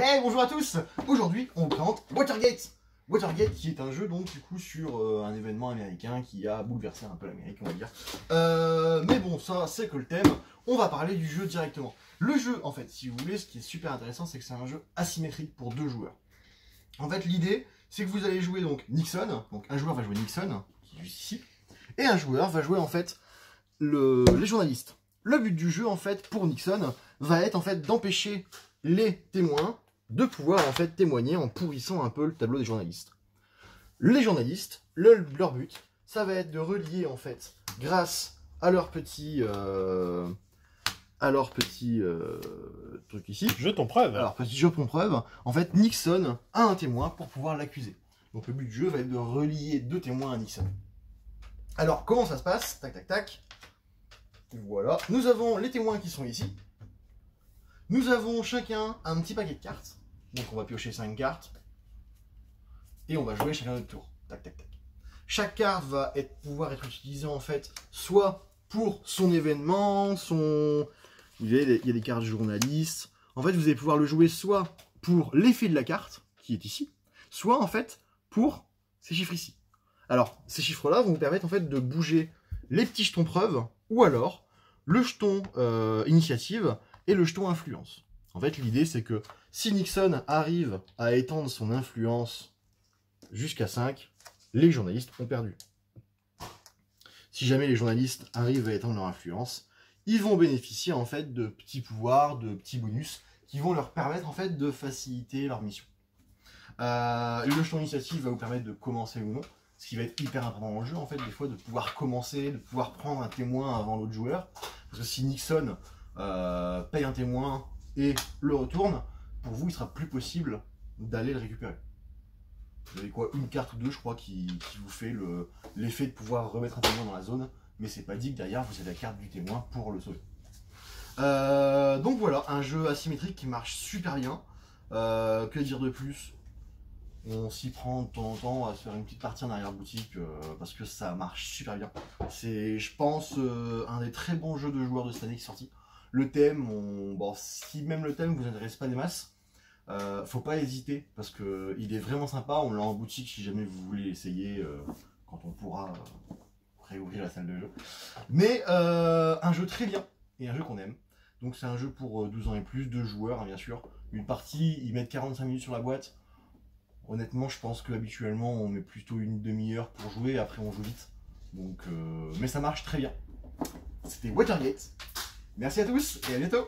Hey, bonjour à tous. Aujourd'hui, on vous présente Watergate. Watergate qui est un jeu donc du coup sur un événement américain qui a bouleversé un peu l'Amérique, on va dire. Mais bon, ça c'est que le thème. On va parler du jeu directement. Le jeu, en fait, si vous voulez, ce qui est super intéressant, c'est que c'est un jeu asymétrique pour deux joueurs. En fait, l'idée, c'est que vous allez jouer donc Nixon. Donc un joueur va jouer Nixon, qui est juste ici, et un joueur va jouer en fait les journalistes. Le but du jeu, en fait, pour Nixon, va être en fait d'empêcher les témoins de pouvoir en fait témoigner en pourrissant un peu le tableau des journalistes. Les journalistes, leur but, ça va être de relier en fait, grâce à leur petit truc ici, Jeton preuve. alors petit jeton preuve, en fait Nixon a un témoin pour pouvoir l'accuser. Donc le but du jeu va être de relier deux témoins à Nixon. Alors comment ça se passe? Tac tac tac. Voilà, nous avons les témoins qui sont ici. Nous avons chacun un petit paquet de cartes. Donc on va piocher 5 cartes. Et on va jouer chacun notre tour. Tac tac tac. Chaque carte va pouvoir être utilisée en fait, soit pour son événement, son... Vous voyez, il y a des cartes journalistes. En fait, vous allez pouvoir le jouer soit pour l'effet de la carte, qui est ici, soit en fait pour ces chiffres ici. Alors, ces chiffres-là vont vous permettre en fait de bouger les petits jetons preuves, ou alors le jeton initiative et le jeton influence. En fait, l'idée, c'est que si Nixon arrive à étendre son influence jusqu'à 5, les journalistes ont perdu. Si jamais les journalistes arrivent à étendre leur influence, ils vont bénéficier en fait de petits pouvoirs, de petits bonus qui vont leur permettre en fait de faciliter leur mission. Le jeton initiative va vous permettre de commencer ou non, ce qui va être hyper important dans le jeu en fait, des fois de pouvoir commencer, de pouvoir prendre un témoin avant l'autre joueur. Parce que si Nixon paye un témoin et le retourne, pour vous il sera plus possible d'aller le récupérer. Vous avez quoi, une carte ou deux je crois qui vous fait l'effet de pouvoir remettre un témoin dans la zone, mais c'est pas dit que derrière vous avez la carte du témoin pour le sauver. Donc voilà, un jeu asymétrique qui marche super bien. Que dire de plus? On s'y prend de temps en temps à se faire une petite partie en arrière-boutique parce que ça marche super bien. C'est, je pense, un des très bons jeux de joueurs de cette année qui est sorti. Le thème, bon, si même le thème vous intéresse pas des masses, faut pas hésiter parce que il est vraiment sympa. On l'a en boutique si jamais vous voulez essayer quand on pourra réouvrir la salle de jeu. Mais un jeu très bien et un jeu qu'on aime. Donc c'est un jeu pour 12 ans et plus, 2 joueurs hein, bien sûr. Une partie, ils mettent 45 minutes sur la boîte. Honnêtement, je pense qu'habituellement, on met plutôt une demi-heure pour jouer, après on joue vite. Donc, mais ça marche très bien. C'était Watergate. Merci à tous et à bientôt.